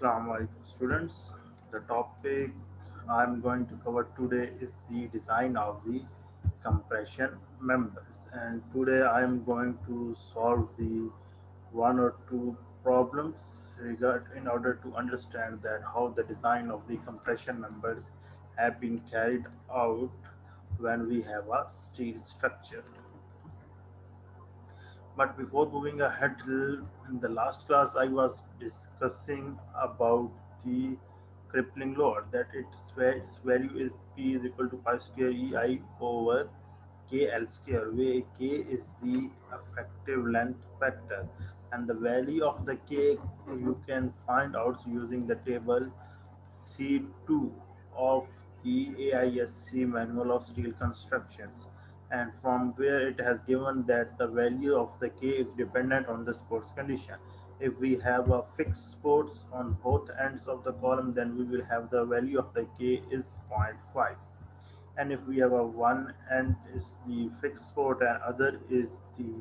Assalamu alaikum students. The topic I'm going to cover today is the design of the compression members, and today I'm going to solve the one or two problems in order to understand that how the design of the compression members have been carried out when we have a steel structure. But before moving ahead, in the last class, I was discussing about the crippling load that its value is P is equal to pi square EI over KL square, where K is the effective length factor, and the value of the K you can find out using the table C2 of the AISC Manual of Steel Constructions, and from where it has given that the value of the K is dependent on the sports condition. If we have a fixed sports on both ends of the column, then we will have the value of the K is 0.5. And if we have a one end is the fixed sport and other is the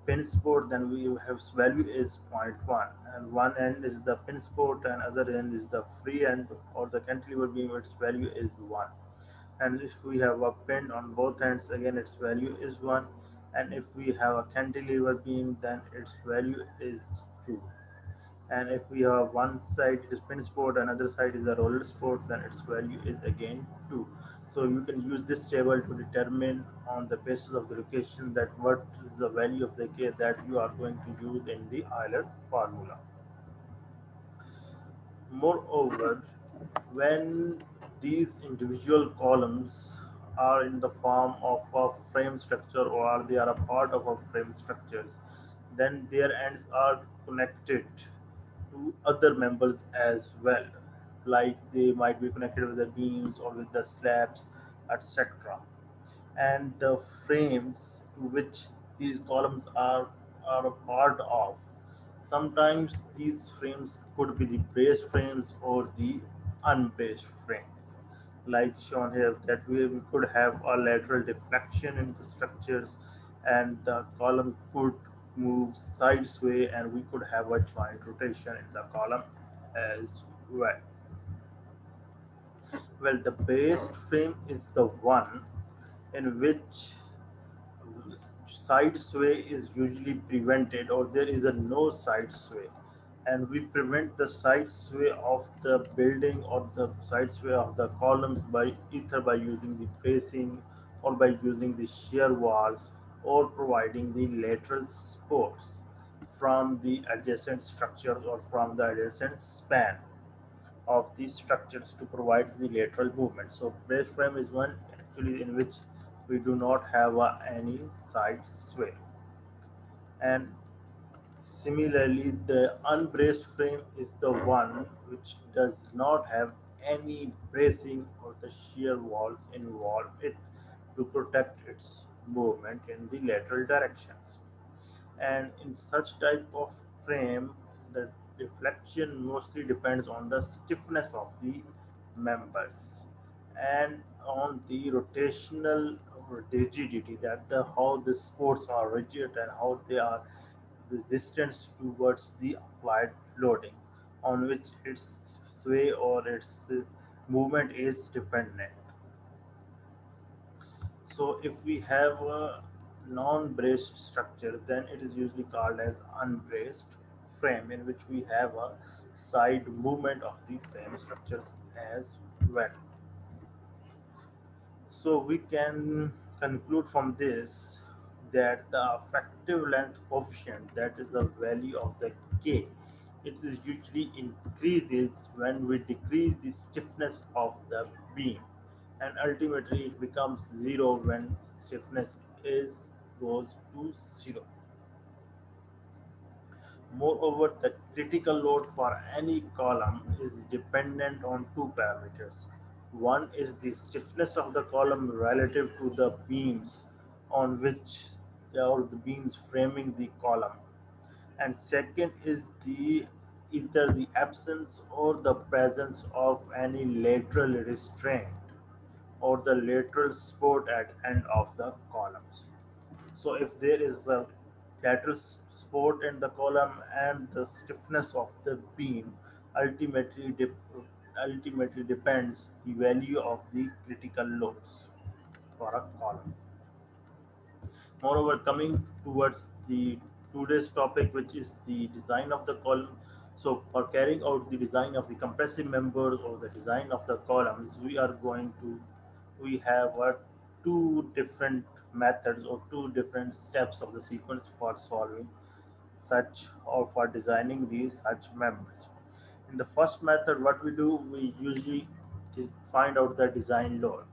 pin sport, then we have value is zero point 0.1, and one end is the pin sport and other end is the free end or the cantilever beam, its value is 1. And if we have a pin on both ends, again its value is 1. And if we have a cantilever beam, then its value is 2. And if we have one side is pin sport and other side is a roller sport, then its value is again 2. So you can use this table to determine on the basis of the location that what is the value of the K that you are going to use in the Euler formula. Moreover, when these individual columns are in the form of a frame structure or they are a part of a frame structures, then their ends are connected to other members as well, like they might be connected with the beams or with the slabs, etc. And the frames to which these columns are a part of, sometimes these frames could be the braced frames or the unbraced frames, like shown here that we could have a lateral deflection in the structures and the column could move sidesway and we could have a joint rotation in the column as well. Well, the braced frame is the one in which side sway is usually prevented or there is a no side sway, and we prevent the side sway of the building or the side sway of the columns by either by using the bracing or by using the shear walls or providing the lateral supports from the adjacent structures or from the adjacent span of these structures to provide the lateral movement. So brace frame is one actually in which we do not have any side sway. And similarly, the unbraced frame is the one which does not have any bracing or the shear walls involved it to protect its movement in the lateral directions. And in such type of frame, the deflection mostly depends on the stiffness of the members and on the rotational rigidity, that the how the supports are rigid and how they are resistance towards the applied loading on which its sway or its movement is dependent. So if we have a non-braced structure, then it is usually called as unbraced frame, in which we have a side movement of the frame structures as well. So we can conclude from this that the effective length coefficient, that is the value of the K, it is usually increases when we decrease the stiffness of the beam, and ultimately it becomes zero when stiffness is goes to zero. Moreover, the critical load for any column is dependent on two parameters. One is the stiffness of the column relative to the beams on which or the beams framing the column, and second is the either the absence or the presence of any lateral restraint or the lateral support at end of the columns. So if there is a lateral support in the column and the stiffness of the beam, ultimately ultimately depends the value of the critical loads for a column. Moreover, coming towards the today's topic, which is the design of the column. So, for carrying out the design of the compressive members or the design of the columns, we have two different methods or two different steps of the sequence for solving such or for designing these such members. In the first method, what we do, we usually find out the design load.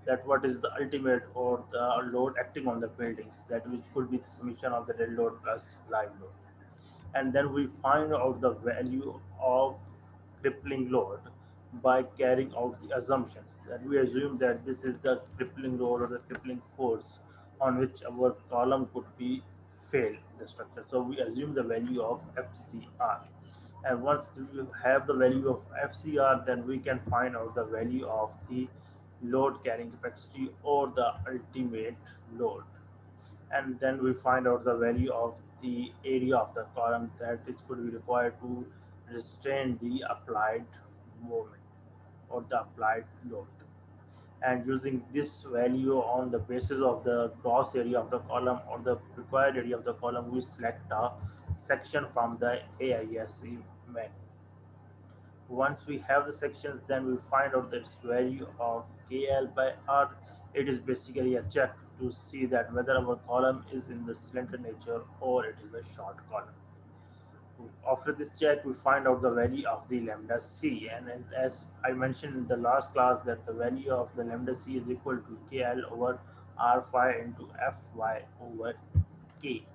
That what is the ultimate or the load acting on the buildings, that which could be the summation of the dead load plus live load. And then we find out the value of crippling load by carrying out the assumptions. That we assume that this is the crippling load or the crippling force on which our column could be fail the structure. So we assume the value of FCR, and once we have the value of FCR, then we can find out the value of the load carrying capacity or the ultimate load. And then we find out the value of the area of the column that is could be required to restrain the applied moment or the applied load. And using this value on the basis of the gross area of the column or the required area of the column, we select a section from the AISC manual. Once we have the sections, then we find out its value of KL by R. It is basically a check to see that whether our column is in the cylinder nature or it is a short column. After this check, we find out the value of the lambda c, and as I mentioned in the last class, that the value of the lambda c is equal to KL over R phi into Fy over K,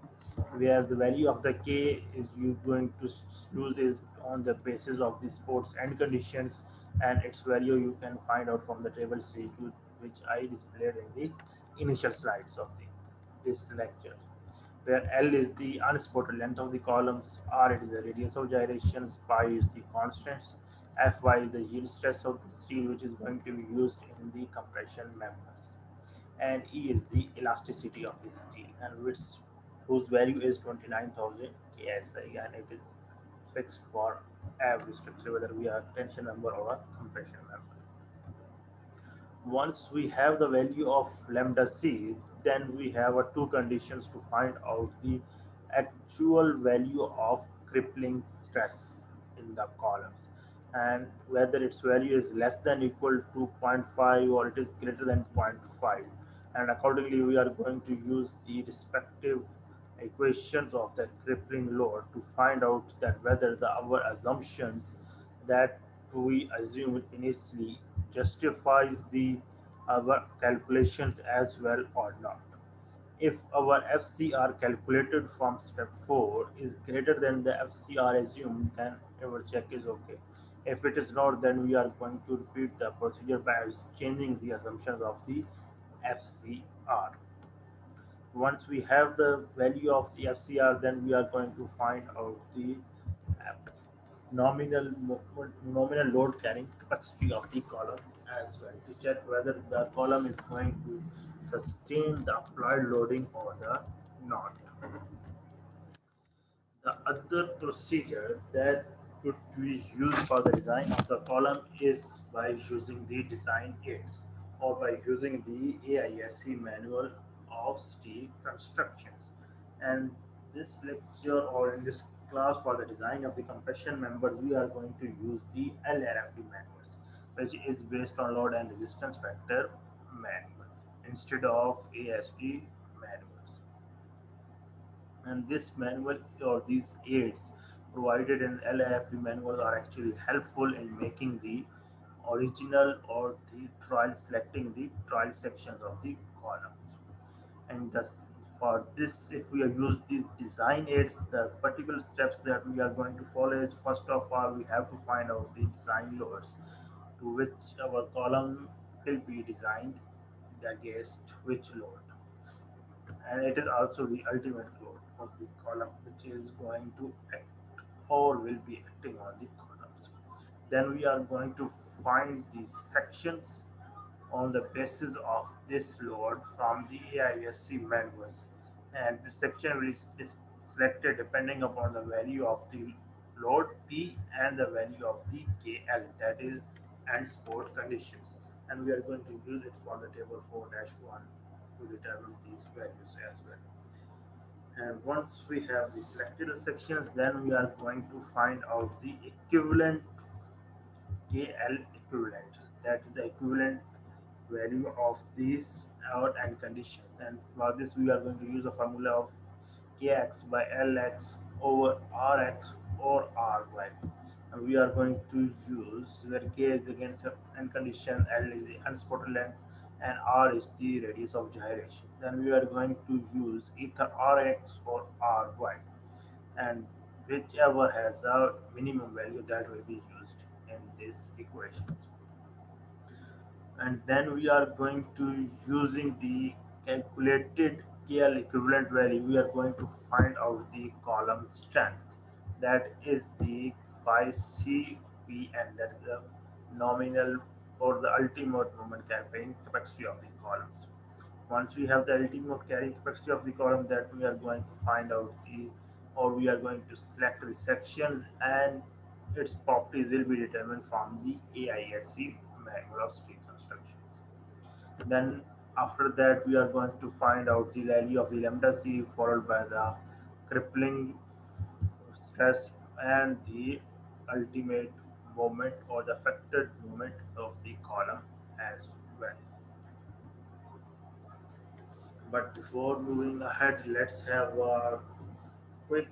where the value of the K is you going to use is on the basis of the sports and conditions, and its value you can find out from the table C, which I displayed in the initial slides of this lecture, where L is the unsupported length of the columns, R it is the radius of gyrations, pi is the constants, Fy is the yield stress of the steel which is going to be used in the compression members, and E is the elasticity of the steel, and whose value is 29,000 KSI, and it is fixed for every structure, whether we are tension member or a compression member. Once we have the value of lambda c, then we have two conditions to find out the actual value of crippling stress in the columns, and whether its value is less than equal to zero point 0.5 or it is greater than zero point 0.5, and accordingly we are going to use the respective equations of the crippling load to find out that whether our assumptions that we assumed initially justifies the our calculations as well or not. If our FCR calculated from step 4 is greater than the FCR assumed, then our check is okay. If it is not, then we are going to repeat the procedure by changing the assumptions of the FCR. Once we have the value of the FCR, then we are going to find out the nominal nominal load carrying capacity of the column as well, to check whether the column is going to sustain the applied loading or the not. The other procedure that could be used for the design of the column is by using the design aids or by using the AISC manual of steel constructions. And this lecture or in this class for the design of the compression members, we are going to use the LRFD manuals, which is based on load and resistance factor manual instead of ASD manuals. And this manual or these aids provided in LAFD manual are actually helpful in making the original or the trial selecting the trial sections of the columns. And thus for this, if we use these design aids, the particular steps that we are going to follow is, first of all we have to find out the design loads to which our column will be designed against which load, and it is also the ultimate load of the column which is going to act or will be acting on the columns. Then we are going to find the sections on the basis of this load from the AISC manuals, and this section is selected depending upon the value of the load P and the value of the KL, that is and support conditions. And we are going to use it for the table 4-1 to determine these values as well. And once we have the selected sections, then we are going to find out the equivalent KL equivalent, that is the equivalent value of these out and conditions. And for this, we are going to use a formula of kx by lx over rx or ry. And we are going to use where k is against n condition, l is the unspotted length, and r is the radius of gyration. Then we are going to use either rx or ry, and whichever has a minimum value that will be used in these equations. And then we are going to using the calculated KL equivalent value, we are going to find out the column strength, that is the phi CP, and that is the nominal or the ultimate moment carrying capacity of the columns. Once we have the ultimate carrying capacity of the column, that we are going to find out the, or we are going to select the sections, and its properties will be determined from the AISC manual of steel constructions. Then after that, we are going to find out the value of the lambda c, followed by the crippling stress and the ultimate moment or the affected moment of the column as well. But before moving ahead, let's have a quick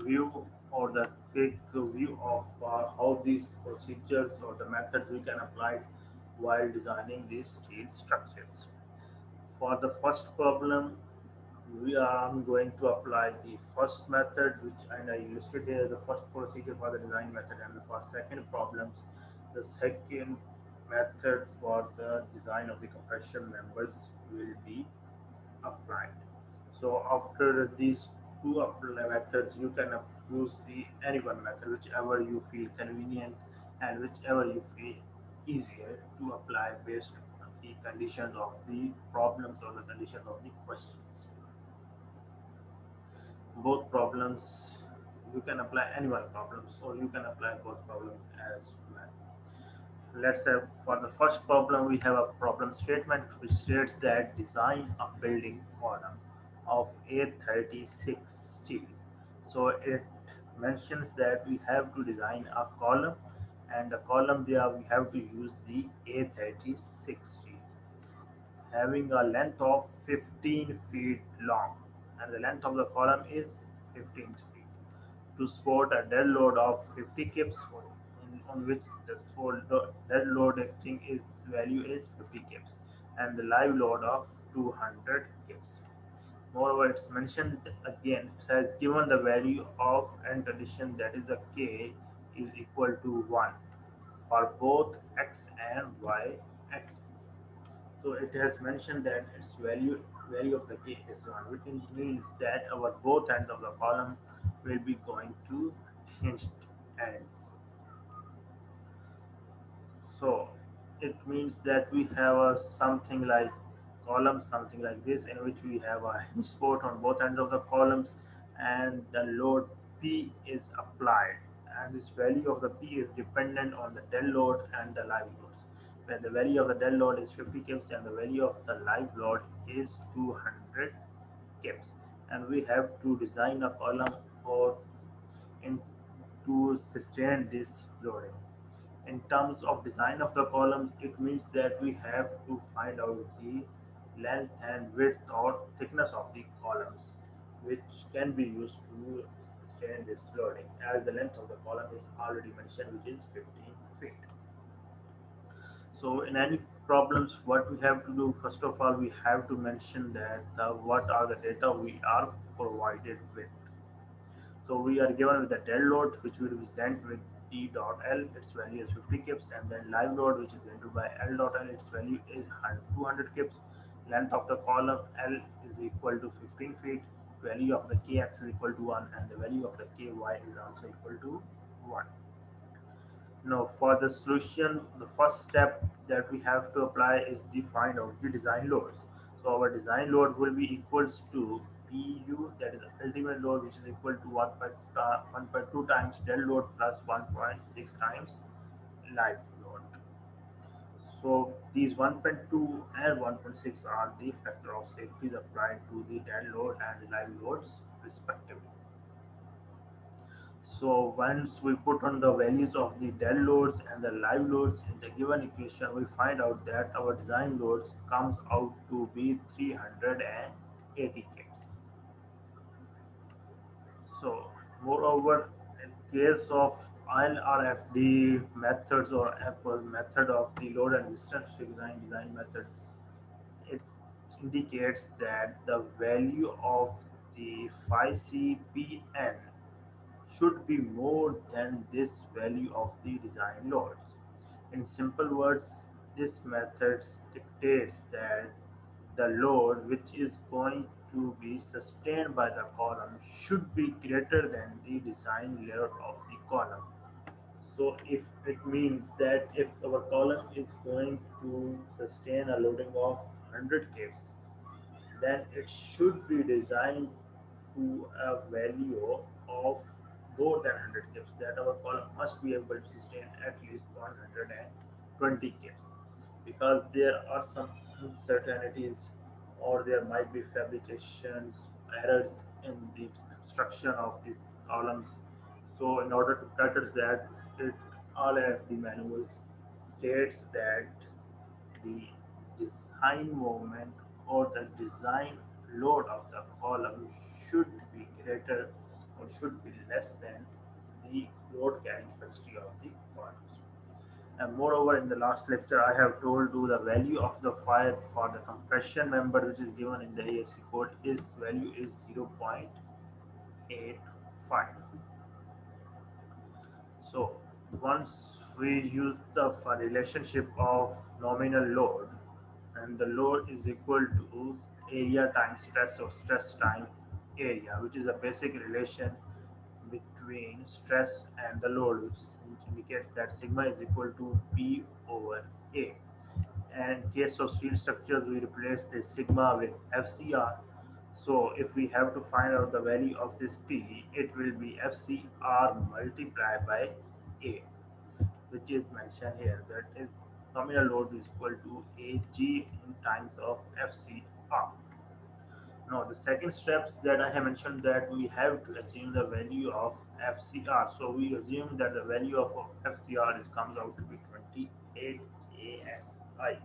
view or the quick view of how these procedures or the methods we can apply while designing these steel structures. For the first problem, we are going to apply the first method, which and I listed here the first procedure for the design method, and for second problems, the second method for the design of the compression members will be applied. So after these two methods, you can use the any one method, whichever you feel convenient and whichever you feel easier to apply based on the conditions of the problems or the conditions of the questions. Both problems, you can apply any one problems or you can apply both problems as well. Let's say for the first problem, we have a problem statement which states that design a building column of A36 steel. So it mentions that we have to design a column, and the column there we have to use the A36 steel having a length of 15 feet long, and the length of the column is 15 feet to support a dead load of 50 kips, on which the dead load acting is value is 50 kips, and the live load of 200 kips. Moreover, it's mentioned again, it says given the value of n condition, that is the k is equal to 1 for both x and y axis. So it has mentioned that its value of the k is 1, which means that our both ends of the column will be going to hinged ends. So it means that we have a something like column, something like this, in which we have a hinge support on both ends of the columns, and the load P is applied, and this value of the P is dependent on the dead load and the live loads. Where the value of the dead load is 50 kips and the value of the live load is 200 kips, and we have to design a column or in to sustain this loading. In terms of design of the columns, it means that we have to find out the length and width or thickness of the columns, which can be used to sustain this loading, as the length of the column is already mentioned, which is 15 feet. So in any problems, what we have to do, first of all, we have to mention that what are the data we are provided with. So we are given with the dead load, which will be sent with T dot L, its value is 50 kips, and then live load, which is into by L dot L, its value is 200 kips. Length of the column L is equal to 15 feet. Value of the Kx is equal to 1, and the value of the Ky is also equal to 1. Now, for the solution, the first step that we have to apply is define out the design loads. So our design load will be equals to PU, that is ultimate load, which is equal to 1.2 times dead load plus 1.6 times live load. So these 1.2 and 1.6 are the factor of safety applied to the dead load and the live loads respectively. So once we put on the values of the dead loads and the live loads in the given equation, we find out that our design loads comes out to be 380 kips. So moreover, in case of ILRFD methods or Apple method of the load and resistance design methods, it indicates that the value of the phi CPN should be more than this value of the design loads. In simple words, this method dictates that the load which is going to be sustained by the column should be greater than the design load of the column. So if it means that if our column is going to sustain a loading of 100 kps, then it should be designed to a value of more than 100 kips, that our column must be able to sustain at least 120 kips, because there are some uncertainties or there might be fabrications errors in the construction of these columns. So in order to cater that, it all of the manuals states that the design moment or the design load of the column should be greater or should be less than the load carrying capacity of the columns. And moreover, in the last lecture, I have told you the value of the fire for the compression member, which is given in the ASC code, is value is 0.85. So once we use the relationship of nominal load, and the load is equal to area times stress or stress time area, which is a basic relation between stress and the load, which indicates that sigma is equal to P over A. And in case of steel structures, we replace the sigma with FCR. So if we have to find out the value of this P, it will be FCR multiplied by A, which is mentioned here. That is, nominal load is equal to Ag in times of FCR. Now the second steps that I have mentioned, that we have to assume the value of FCR. So we assume that the value of FCR is comes out to be 28 ASI.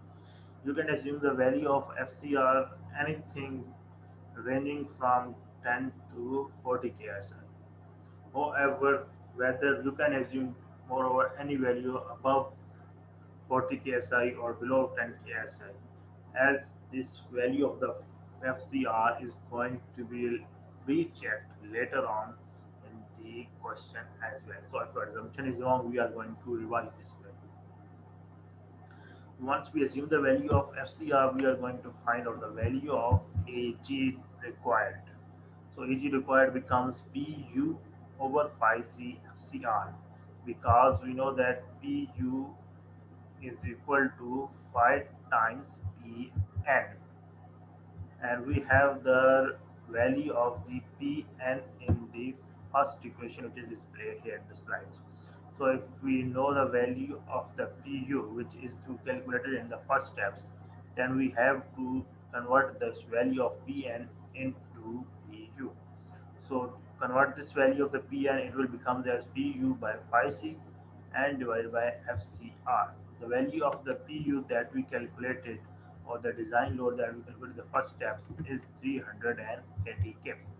You can assume the value of FCR anything ranging from 10 to 40 KSI. However, whether you can assume moreover any value above 40 KSI or below 10 KSI, as this value of the FCR is going to be rechecked later on in the question as well. So if our assumption is wrong, we are going to revise this value. Once we assume the value of FCR, we are going to find out the value of AG required. So AG required becomes PU over phi C FCR, because we know that PU is equal to phi times Pn, and we have the value of the Pn in the first equation, which is displayed here in the slides. So if we know the value of the Pu, which is to calculated in the first steps, then we have to convert this value of Pn into Pu. So convert this value of the Pn, it will become as Pu by phi c and divided by FCR. The value of the Pu that we calculated, or the design load that we calculated in the first steps, is 380 kips.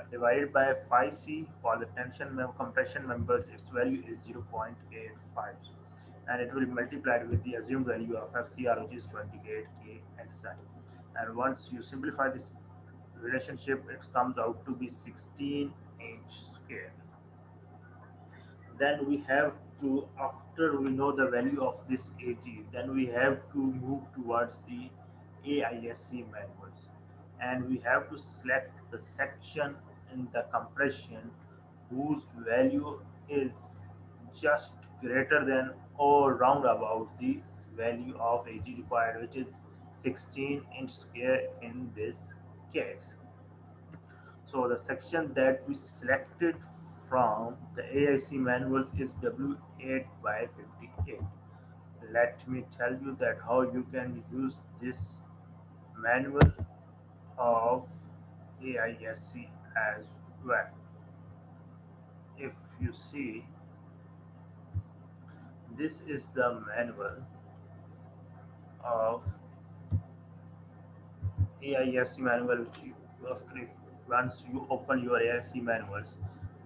Divided by phi c for the compression members, its value is 0.85, and it will be multiplied with the assumed value of FCR, which is 28 KSI. And once you simplify this relationship, it comes out to be 16-inch square. Then we have to, after we know the value of this AG, then we have to move towards the AISC manuals, and we have to select the section in the compression whose value is just greater than or round about the value of AG required, which is 16-inch square in this case. So the section that we selected from the AIC manuals is W8 by 58. Let me tell you that how you can use this manual of AISC as well. If you see, this is the manual of AISC manual which you after if once you open your AISC manuals,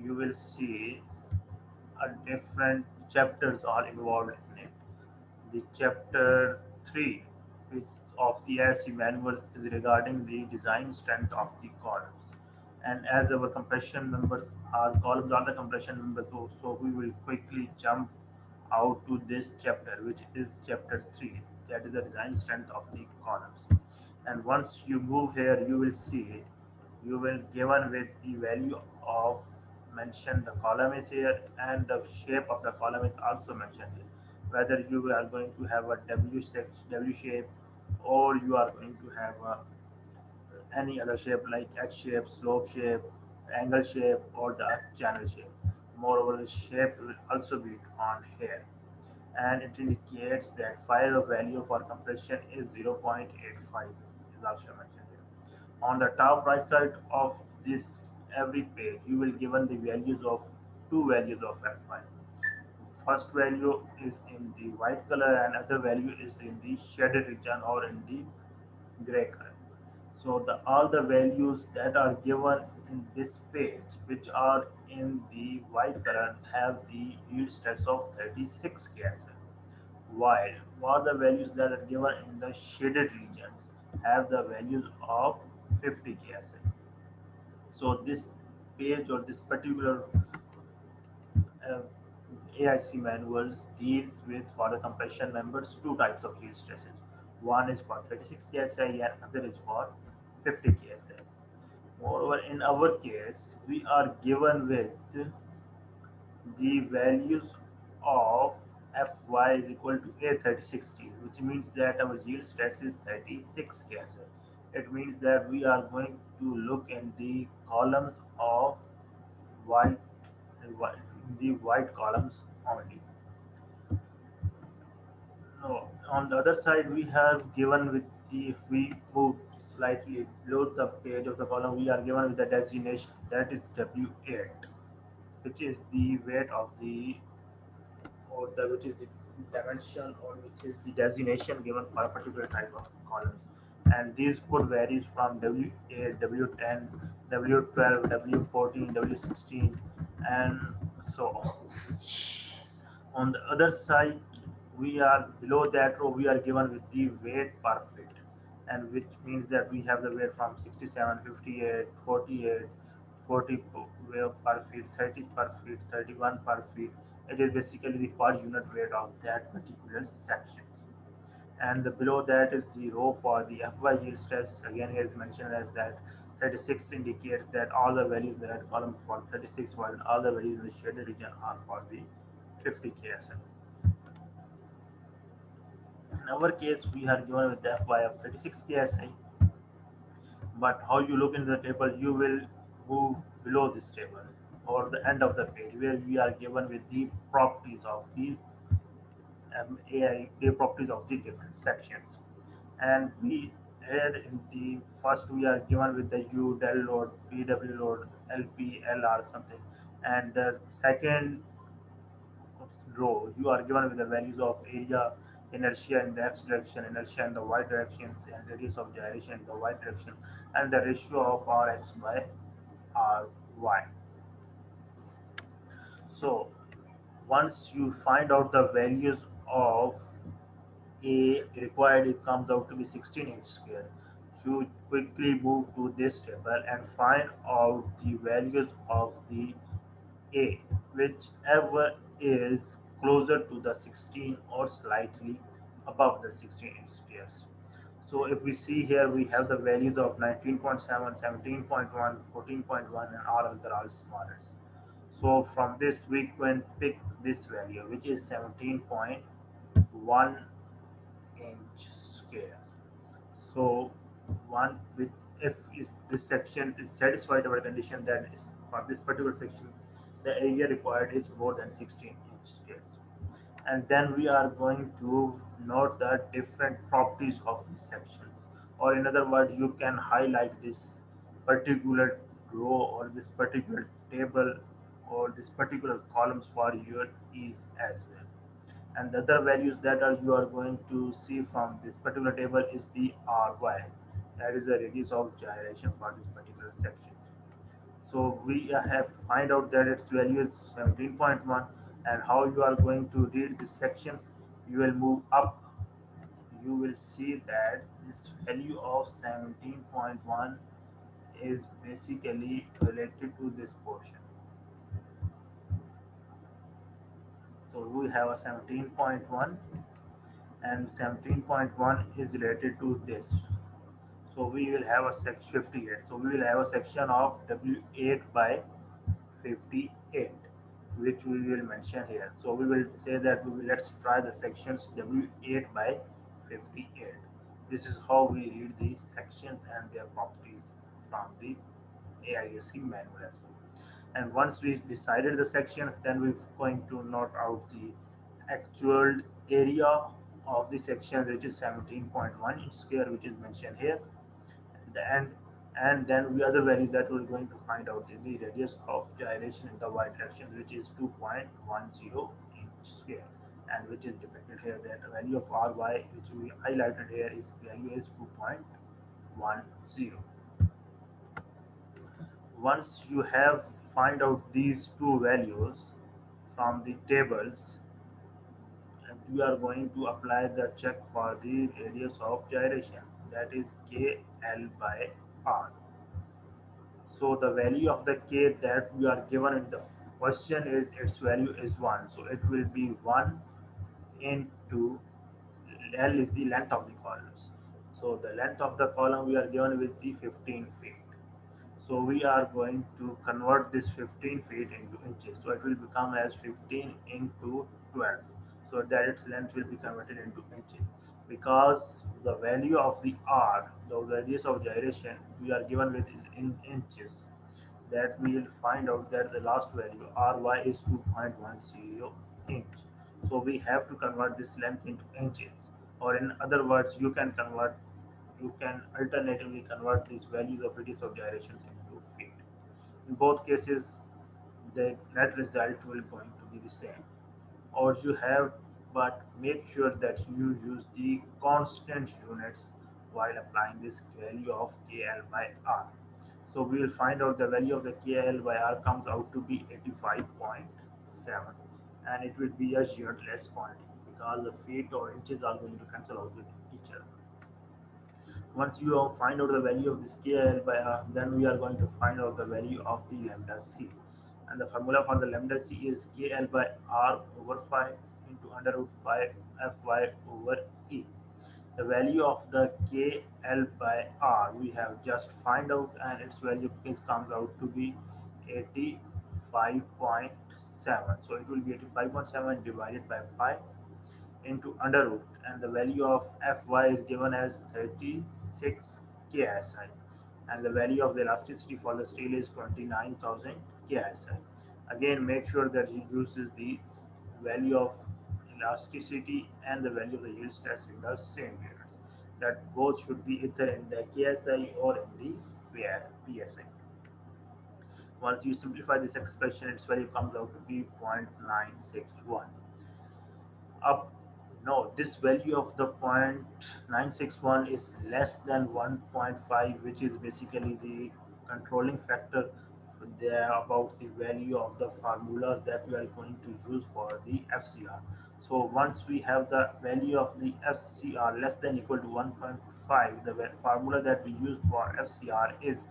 you will see a different chapters are involved in it. The chapter 3 which of the AISC manual is regarding the design strength of the columns. And as our compression members are columns are the compression members, so we will quickly jump out to this chapter which is chapter 3, that is the design strength of the columns. And once you move here you will see you will given with the value of mentioned the column is here and the shape of the column is also mentioned here, whether you are going to have a W shape or you are going to have any other shape like H shape, slope shape, angle shape, or the channel shape. Moreover, the shape will also be on here, and it indicates that file value for compression is 0.85 is also mentioned here. On the top right side of this every page, you will given the values of two values of Fy. First value is in the white color and other value is in the shaded region or in the gray color. So the all the values that are given in this page, which are in the white color, have the yield stress of 36 KSL, while all the values that are given in the shaded regions have the values of 50 KSL. So this page or this particular uh, AIC manuals deals with for the compression members two types of yield stresses. One is for 36 KSI and other is for 50 KSI. Moreover, in our case, we are given with the values of Fy is equal to A36T, which means that our yield stress is 36 KSI. It means that we are going to look in the columns of white, the white columns only. No, on the other side, we have given with the, if we move slightly below the page of the column, we are given with the designation that is W8, which is the weight of the, or the, which is the dimension, or which is the designation given for a particular type of columns. And these could vary from W8, W10, W12, W14, W16, and so on. On the other side, we are below that row, we are given with the weight per feet, and which means that we have the weight from 67, 58, 48, 40 per feet, 30 per feet, 31 per feet. It is basically the per unit weight of that particular sections. And the below that is the row for the Fy yield stress. Again, as mentioned as that 36 indicates that all the values in that column for 36, while all the values in the shaded region are for the 50 KSM. In our case, we are given with the Fy of 36 KSI, but how you look into the table, you will move below this table or the end of the page where we are given with the properties of the AI properties of the different sections. And we had in the first we are given with the U, del load, PW load, LP, LR something, and the second row you are given with the values of area, inertia in the x direction, inertia in the y direction, and radius of gyration in the y direction, and the ratio of Rx by Ry. So once you find out the values of A required, it comes out to be 16 inch square. You quickly move to this table and find out the values of the A, whichever is closer to the 16 or slightly above the 16 inch squares. So if we see here, we have the values of 19.7, 17.1, 14.1, and all other all smaller. So from this, we can pick this value, which is 17.1 inch square. So one with if this section is satisfied our condition, then is for this particular section the area required is more than 16-inch scales. And then we are going to note the different properties of these sections, or in other words you can highlight this particular row or this particular table or this particular columns for your ease as well. And the other values that are you are going to see from this particular table is the ry, that is the radius of gyration for this particular section. So we have find out that its value is 17.1. And how you are going to read these sections, you will move up, you will see that this value of 17.1 is basically related to this portion. So we have a 17.1 and 17.1 is related to this. So we will have a section 58. So we will have a section of W8 by 58, which we will mention here. So we will say that let's try the sections W8 by 58. This is how we read these sections and their properties from the AISC manual as well. And once we decided the sections, then we're going to note out the actual area of the section, which is 17.1 inch square, which is mentioned here. And and then the other value that we're going to find out is the radius of gyration in the y direction, which is 2.10 inch square, and which is depicted here. That the value of ry, which we highlighted here, is value is 2.10. Once you have find out these two values from the tables, and you are going to apply the check for the radius of gyration, that is kl by r. So the value of the k that we are given in the question is its value is 1. So it will be 1 into L is the length of the columns. So the length of the column we are given with the 15 feet. So we are going to convert this 15 feet into inches. So it will become as 15 into 12. So that its length will be converted into inches. Because the value of the r, the radius of gyration, we are given with is in inches. That we will find out that the last value ry is 2.10 inch. So we have to convert this length into inches. Or in other words, you can alternatively convert these values of radius of gyrations into feet. In both cases, the net result will going to be the same. Or you have, but make sure that you use the constant units while applying this value of KL by R. So we will find out the value of the KL by R comes out to be 85.7, and it will be a unit-less quantity because the feet or inches are going to cancel out with each other. Once you find out the value of this KL by R, then we are going to find out the value of the lambda C. And the formula for the lambda C is KL by R over 5 into under root 5 Fy over E. The value of the KL by R we have just find out, and its value comes out to be 85.7. So it will be 85.7 divided by pi into under root, and the value of Fy is given as 36 KSI, and the value of the elasticity for the steel is 29,000 KSI. Again, make sure that you uses the value of elasticity and the value of the yield stress in the same units. That both should be either in the KSI or in the PSI. Once you simplify this expression, its value comes out to be 0.961. Up, no, this value of the 0.961 is less than 1.5, which is basically the controlling factor there about the value of the formula that we are going to use for the FCR. So once we have the value of the FCR less than equal to 1.5, the formula that we use for FCR is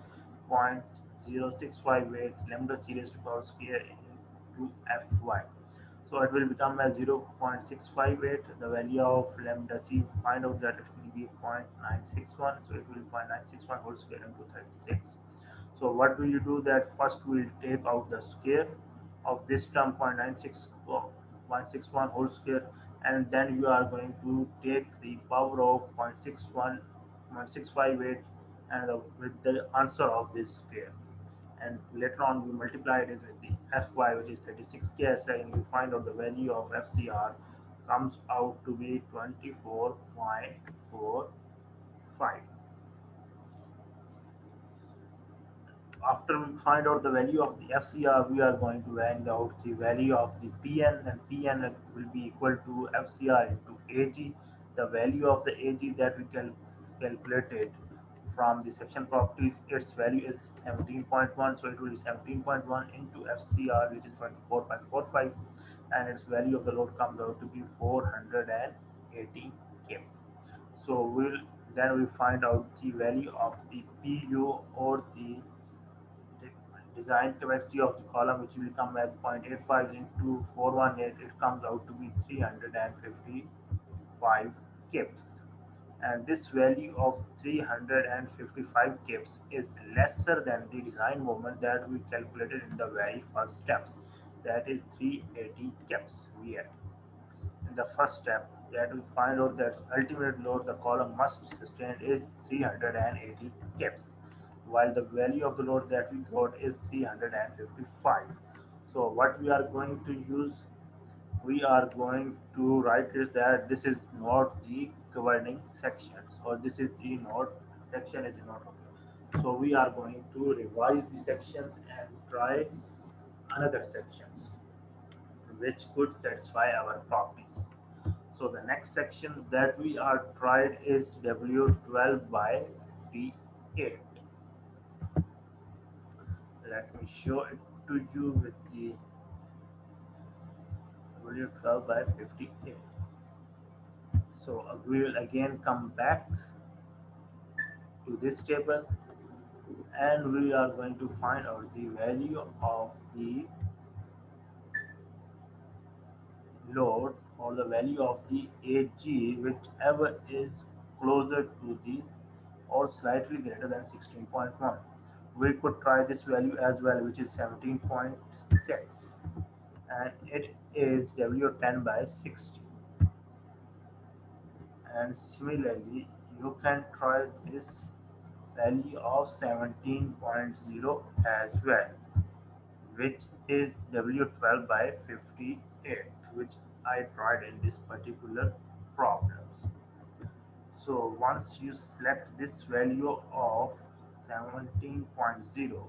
0.0658 lambda c raised to power square into Fy. So it will become as 0.658. The value of lambda c, find out that it will be 0.961. So it will be 0.961 whole square into 36. So what will you do that first we will take out the square of this term 0.961 whole square, and then you are going to take the power of 0.658 and with the answer of this square. And later on we multiply it with the Fy, which is 36 KSI, and you find out the value of FCR comes out to be 24.45. After we find out the value of the FCR, we are going to find out the value of the PN, and PN will be equal to FCR into AG. The value of the AG that we can calculated from the section properties, its value is 17.1, so it will be 17.1 into FCR, which is 24.45, and its value of the load comes out to be 480 kPa. So we find out the value of the PU, or the design capacity of the column, which will come as 0.85 into 418. It comes out to be 355 kips, and this value of 355 kips is lesser than the design moment that we calculated in the very first steps, that is 380 kips. We had in the first step that we find out that ultimate load the column must sustain is 380 kips, while the value of the load that we got is 355. So what we are going to use, we are going to write is that this is not the governing sections, or this is the not section is not okay. So we are going to revise the sections and try another sections which could satisfy our properties. So the next section that we are tried is W12 by 58. Let me show it to you with the W12 by 58. So we will again come back to this table, and we are going to find out the value of the load, or the value of the AG, whichever is closer to this or slightly greater than 16.1. We could try this value as well, which is 17.6, and it is W10 by 60. And similarly, you can try this value of 17.0 as well, which is W12 by 58, which I tried in this particular problems. So once you select this value of 17.0,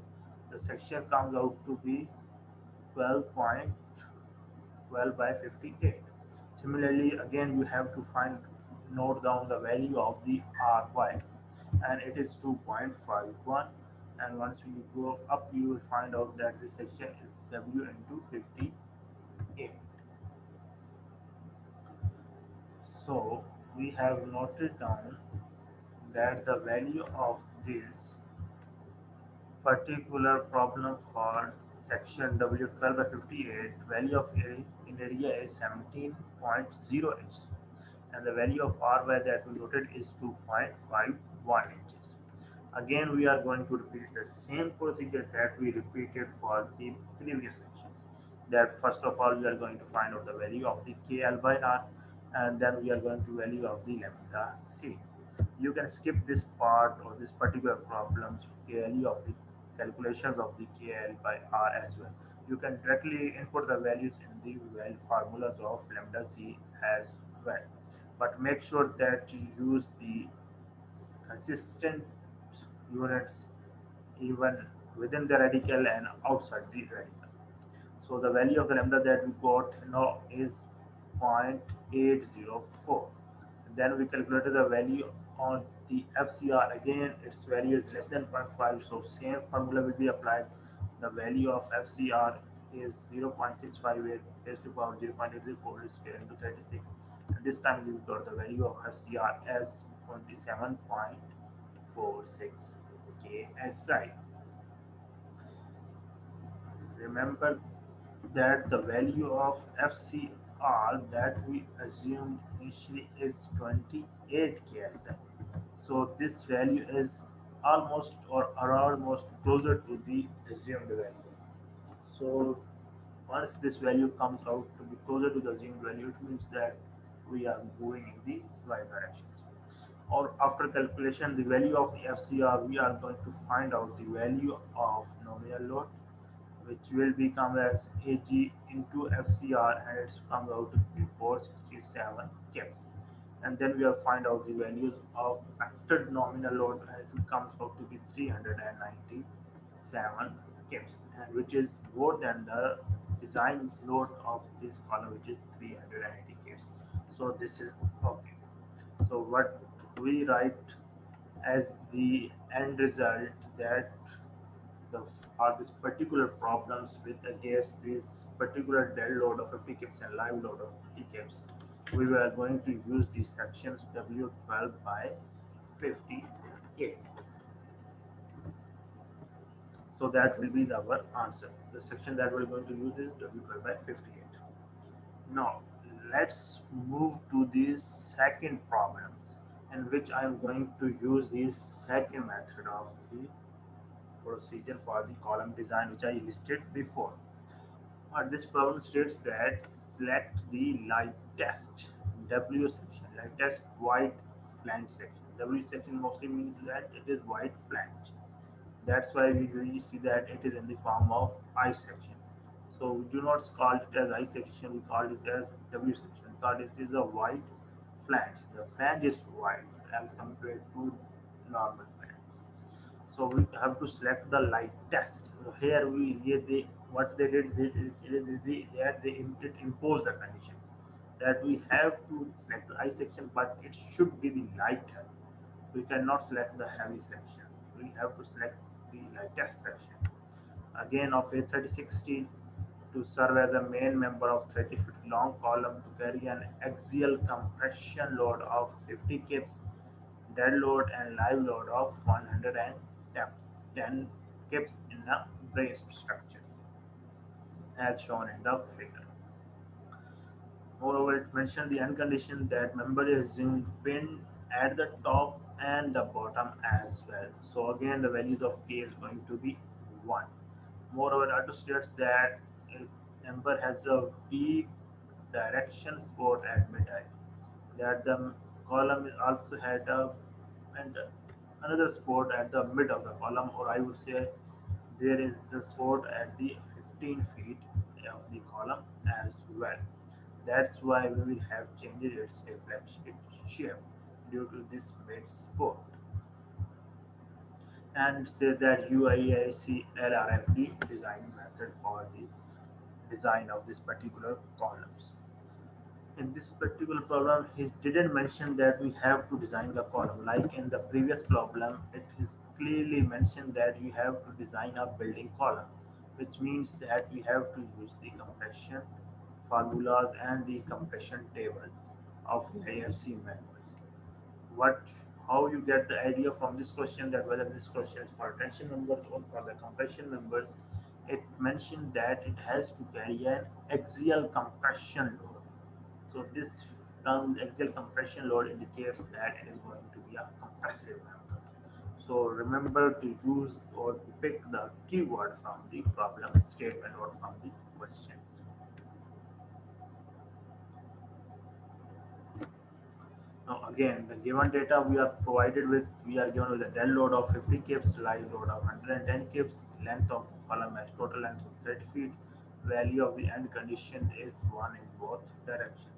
the section comes out to be 12.12 by 58. Similarly, again you have to find note down the value of the Ry, and it is 2.51, and once you go up you will find out that this section is W into 58. So we have noted down that the value of this particular problem for section W12 by 58, value of A in area is 17.0 inches, and the value of Ry that we noted is 2.51 inches. Again, we are going to repeat the same procedure that we repeated for the previous sections. That first of all, we are going to find out the value of the KL by R, and then we are going to value of the lambda C. You can skip this part or this particular problems value of the calculations of the KL by R as well. You can directly input the values in the well formulas of lambda C as well. But make sure that you use the consistent units even within the radical and outside the radical. So the value of the lambda that we got now is 0.804. Then we calculated the value on the FCR. Again, its value is less than zero point 0.5, so same formula will be applied. The value of FCR is 0.658 raised to power 0.804 square into 36. And this time we got the value of FCR as 27.46 KSI. Remember that the value of FCR that we assumed initially is 28 KSI. So this value is almost or almost closer to the assumed value. So once this value comes out to be closer to the assumed value, it means that we are moving in the right directions. or after calculation the value of the FCR, we are going to find out the value of nominal load, which will become as AG into FCR, and it comes out to be 467 kips. And then we'll find out the values of factored nominal load, and it comes out to be 397 kips, and which is more than the design load of this column, which is 380 kips. So this is okay. So what we write as the end result, that the are these particular problems with against this particular dead load of 50 kips and live load of 50 kips, we were going to use these sections W12 by 58. So that will be our answer. The section that we're going to use is W12 by 58. Now let's move to the second problems, in which I am going to use the second method of the procedure for the column design, which I listed before. This problem states that select the lightest W section, lightest white flange section. W section mostly means that it is white flange. That's why we usually see that it is in the form of I section. So we do not call it as I section, we call it as W section because it is a white flange. The flange is white as compared to normal flange. So we have to select the lightest. So here they what they did it imposed the conditions that we have to select the I section, but it should be the lighter. We cannot select the heavy section. We have to select the lightest section. Again, of a 3060 to serve as a main member of 30 feet long column to carry an axial compression load of 50 kips, dead load and live load of 110 kips in a braced structures, as shown in the figure. Moreover, it mentioned the end condition that member is zoomed pinned at the top and the bottom as well. So again, the values of K is going to be 1. Moreover, auto states that a member has a weak direction support at mid-height. That the column also had a and another support at the mid of the column, or I would say there is the support at the 15 feet of the column as well. That's why we will have changed its reflection shape due to this mid support, and say that UIAC LRFD design method for the design of this particular columns. In this particular problem, he didn't mention that we have to design the column. Like in the previous problem, it is clearly mentioned that you have to design a building column, which means that we have to use the compression formulas and the compression tables of ASC manuals. What How you get the idea from this question, that whether this question is for tension members or for the compression members, it mentioned that it has to carry an axial compression load. So this term axial compression load indicates that it is going to be a compressive member. So remember to use or to pick the keyword from the problem statement or from the questions. Now again, the given data we are given with a dead load of 50 kips, live load of 110 kips, length of the column as total length of 30 feet, value of the end condition is 1 in both directions.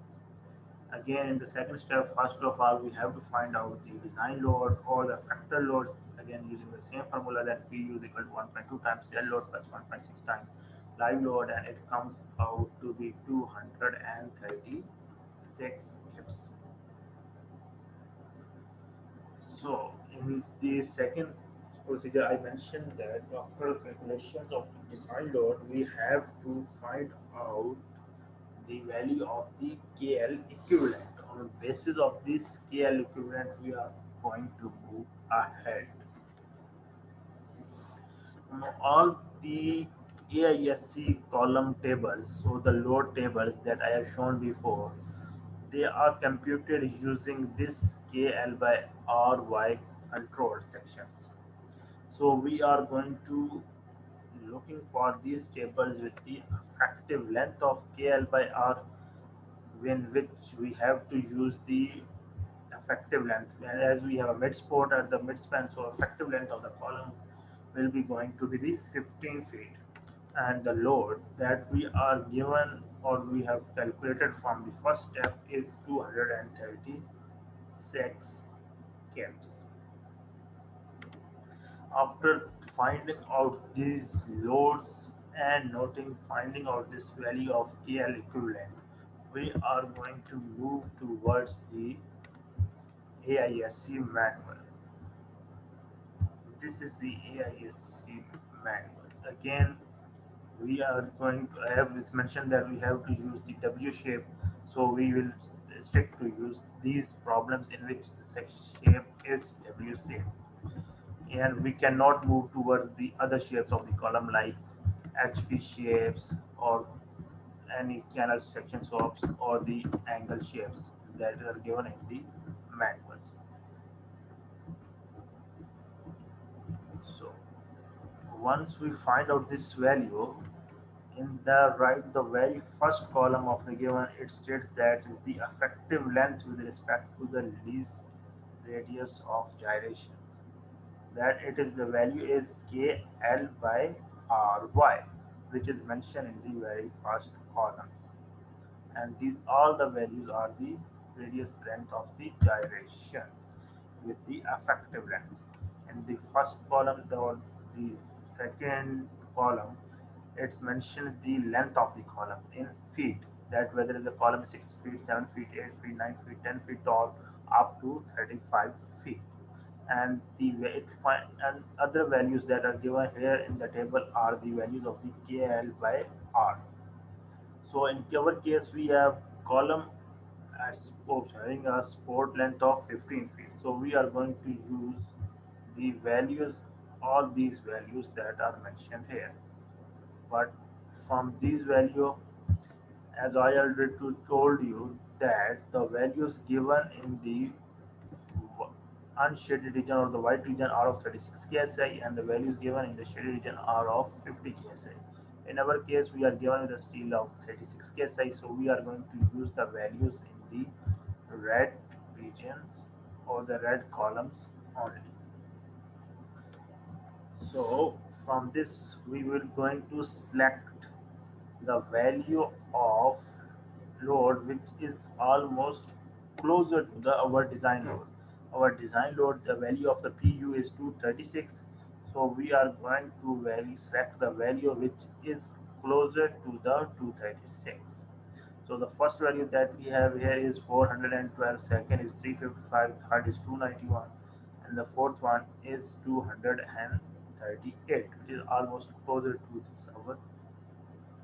Again, in the second step, first of all, we have to find out the design load or the factor load. Again, using the same formula that P is equal to 1.2 times dead load plus 1.6 times live load, and it comes out to be 236 kips. So, in the second procedure, I mentioned that after calculations of design load, we have to find out the value of the KL equivalent. On the basis of this KL equivalent, we are going to move ahead. Now, all the AISC column tables, so the load tables that I have shown before, they are computed using this KL by RY control sections. So we are going to looking for these tables with the effective length of KL by R, in which we have to use the effective length. And as we have a mid support at the midspan, so effective length of the column will be going to be the 15 feet. And the load that we are given or we have calculated from the first step is 236 kips. After finding out these loads and noting finding out this value of KL equivalent, we are going to move towards the AISC manual. This is the AISC manuals. Again, we are going to have it's mentioned that we have to use the W shape, so we will stick to use these problems in which the shape is W shape, and we cannot move towards the other shapes of the column like HP shapes or any channel section shapes or the angle shapes that are given in the manuals. So once we find out this value, in the right, the very first column of the given, it states that the effective length with respect to the least radius of gyrations. That it is the value is KL by RY, which is mentioned in the very first columns. And these all the values are the radius length of the gyration with the effective length. In the first column, the second column, it's mentioned the length of the columns in feet, that whether the column is 6 feet, 7 feet, 8 feet, 9 feet, 10 feet tall, up to 35 feet. And and other values that are given here in the table are the values of the KL by R. So in our case, we have column as of having a support length of 15 feet. So we are going to use the values, all these values that are mentioned here. But from these value, as I already told you, that the values given in the unshaded region or the white region are of 36 KSI, and the values given in the shaded region are of 50 KSI. In our case, we are given with a steel of 36 KSI, so we are going to use the values in the red regions or the red columns only. So from this, we will going to select the value of load which is almost closer to our design load. Our design load, the value of the PU is 236. So we are going to select the value which is closer to the 236. So the first value that we have here is 412, second is 355, third is 291, and the fourth one is 238, which is almost closer to this our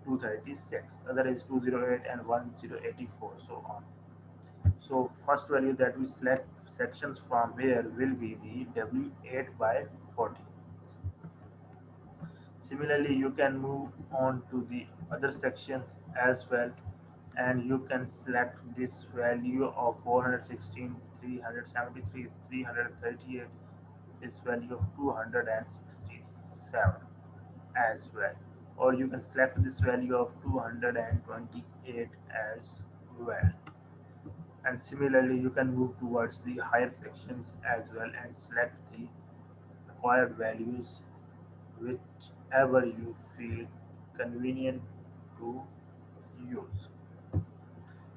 236. Other is 208 and 1084, so on. So first value that we select sections from here will be the W8 by 40. Similarly, you can move on to the other sections as well, and you can select this value of 416, 373, 338, this value of 267 as well, or you can select this value of 228 as well. And similarly, you can move towards the higher sections as well and select the required values whichever you feel convenient to use.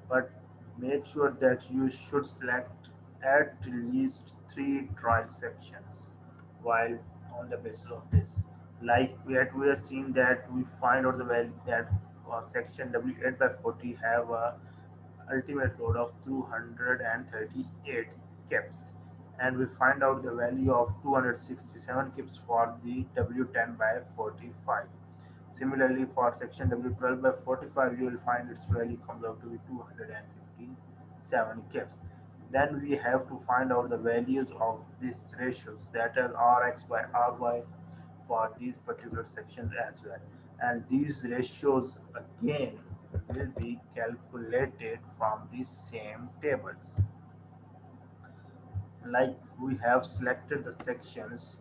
But make sure that you should select at least three trial sections while on the basis of this. Like we have seen that we find out the value that section W8 by 40 have a ultimate load of 238 kips, and we find out the value of 267 kips for the W10 by 45. Similarly, for section W12 by 45, you will find its value comes out to be 257 kips. Then we have to find out the values of these ratios, that is Rx by Ry, for these particular sections as well. And these ratios again will be calculated from the same tables. Like we have selected the sections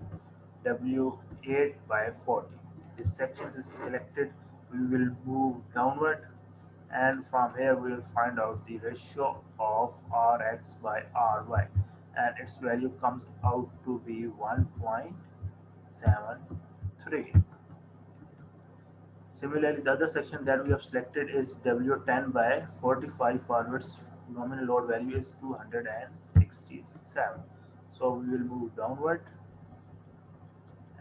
W8 by 40. This section is selected, we will move downward and from here we will find out the ratio of Rx by Ry, and its value comes out to be 1.73. Similarly, the other section that we have selected is W10 by 45, for which nominal load value is 267. So we will move downward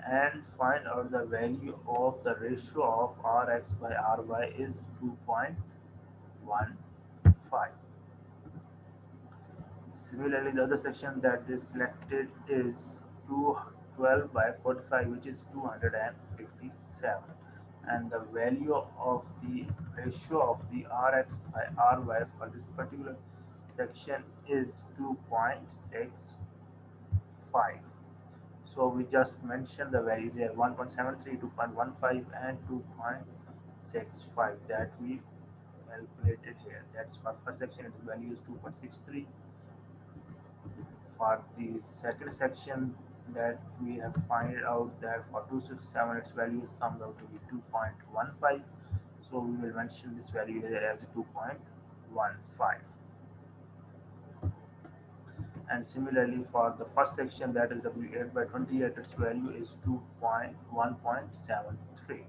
and find out the value of the ratio of Rx by Ry is 2.15. Similarly, the other section that is selected is 212 by 45, which is 257. And the value of the ratio of the Rx by Ry for this particular section is 2.65. So we just mentioned the values here: 1.73, 2.15, and 2.65 that we calculated here. That's for first section, its value is 2.63. For the second section, that we have find out that for 267 its values comes out to be 2.15. So we will mention this value here as 2.15. And similarly for the first section, that is W8 by 28, its value is 1.73.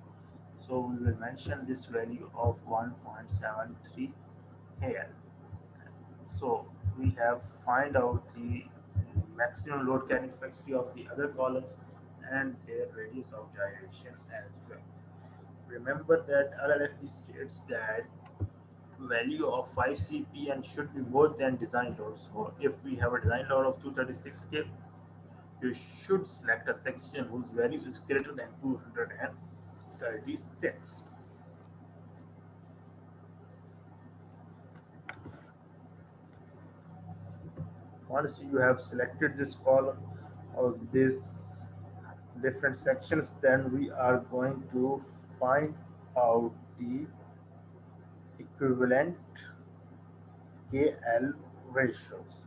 So we will mention this value of 1.73 here. So we have find out the maximum load carrying capacity of the other columns and their radius of gyration as well. Remember that LLFD states that value of 5 CPN should be more than design load. So if we have a design load of 236K, you should select a section whose value is greater than 236. Once you have selected this column or this different sections, then we are going to find out the equivalent KL ratios.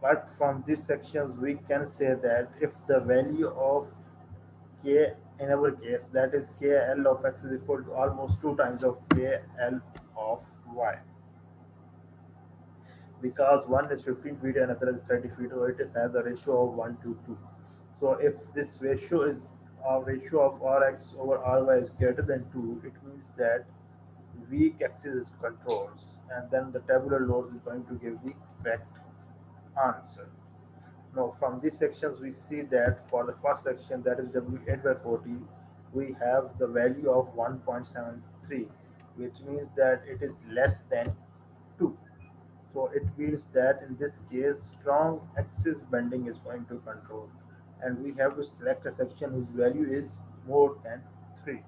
But from these sections we can say that if the value of K, in our case, that is KL of X is equal to almost 2 times of KL of Y, because one is 15 feet and another is 30 feet, so it has a ratio of 1 to 2. So if this ratio is a ratio of Rx over Ry is greater than 2, it means that weak axis controls, and then the tabular load is going to give the correct answer. Now from these sections we see that for the first section, that is W8 by 40, we have the value of 1.73, which means that it is less than 2. So it means that in this case strong axis bending is going to control, and we have to select a section whose value is more than 3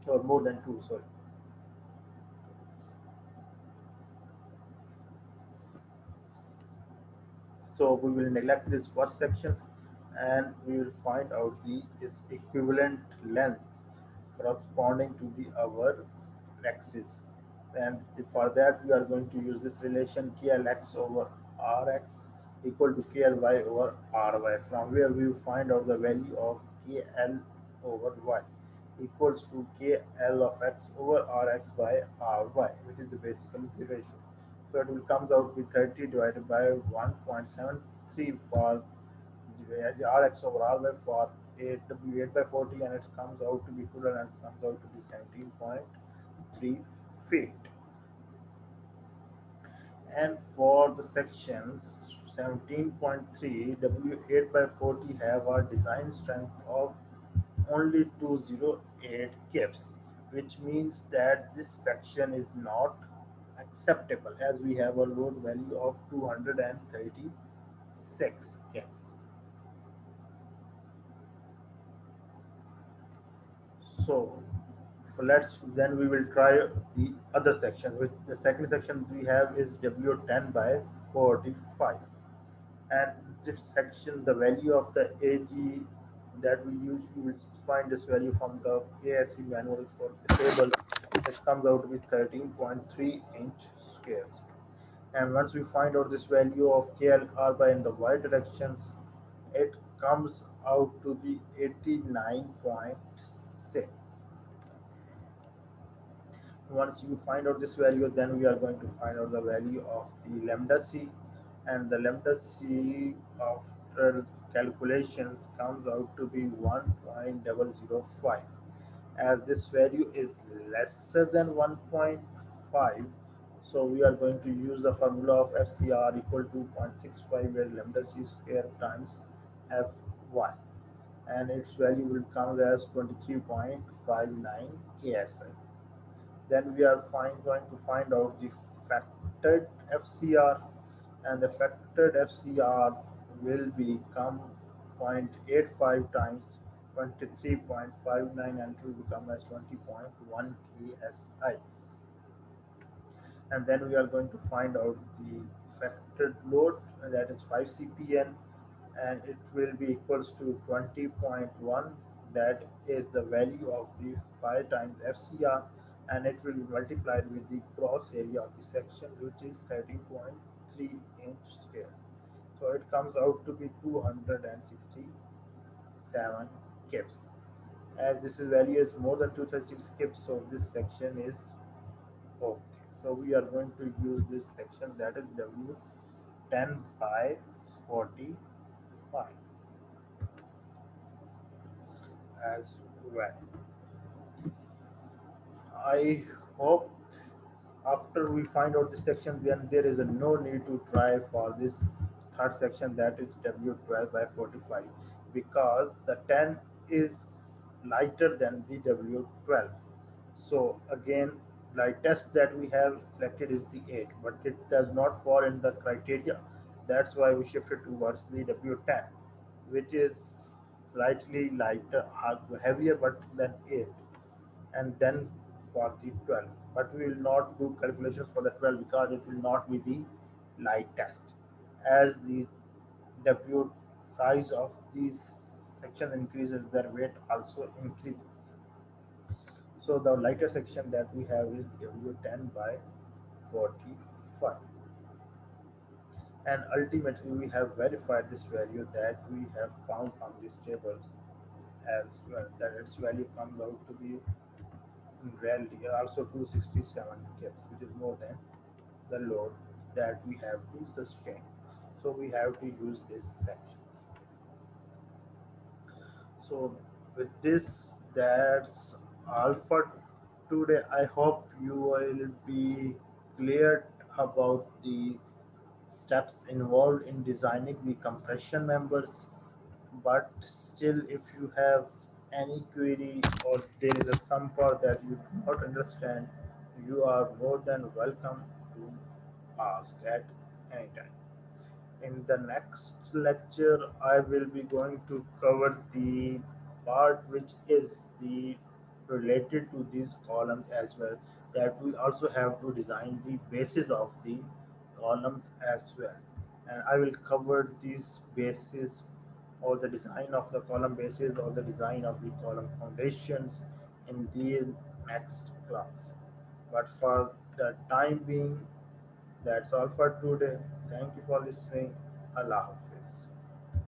or more than 2, sorry. So we will neglect this first sections, and we will find out the its equivalent length corresponding to the our axis. And for that we are going to use this relation KLX over Rx equal to KLY over Ry, from where we will find out the value of KL over Y equals to KL of X over Rx by Ry, which is the basically the ratio. So it will comes out with 30 divided by 1.73 for the Rx over Ry for 8 by 40, and it comes out to be equivalent, and it comes out to be 17.3 feet. And for the sections 17.3, W8 by 40 have a design strength of only 208 kips, which means that this section is not acceptable as we have a load value of 236 kips. So let's then we will try the other section, which the second section we have is W10 by 45. And this section, the value of the AG that we use, we will find this value from the ASC manual for the table. It comes out to be 13.3-inch squares. And once we find out this value of KLR by in the y directions, it comes out to be 89.6. Once you find out this value, then we are going to find out the value of the lambda c, and the lambda c after calculations comes out to be 1.005. As this value is lesser than 1.5, so we are going to use the formula of FCR equal to 0.65, where lambda c square times f1, and its value will come as 23.59 KSI. Then we are going to find out the factored FCR, and the factored FCR will become 0.85 times 23.59, and it will become as 20.1 KSI. And then we are going to find out the factored load, that is 5 CPN, and it will be equals to 20.1, that is the value of the 5 times FCR, and it will be multiplied with the cross area of the section, which is 13.3 inch square. So it comes out to be 267 kips. As this value is more than 236 kips, so this section is okay. So we are going to use this section, that is W10 by 45 as well. I hope after we find out this section, then there is a no need to try for this third section, that is W12 by 45, because the 10 is lighter than the W12. So again, like test that we have selected is the 8, but it does not fall in the criteria. That's why we shifted towards the W10, which is slightly lighter, heavier, but than 8. And then for the 12, but we will not do calculations for the 12 because it will not be the light test, as the W size of these section increases, their weight also increases. So the lighter section that we have is W10 by 45, and ultimately we have verified this value that we have found from these tables as well, that its value comes out to be in reality also 267 kips, which is more than the load that we have to sustain. So we have to use these sections. So with this, that's all for today. I hope you will be clear about the steps involved in designing the compression members. But still, if you have any query or there is some part that you do not understand, you are more than welcome to ask at any time. In the next lecture, I will be going to cover the part which is the related to these columns as well. That we also have to design the basis of the columns as well. And I will cover these bases, or the design of the column bases, or the design of the column foundations in the next class. But for the time being, that's all for today. Thank you for listening. Allah Hafiz.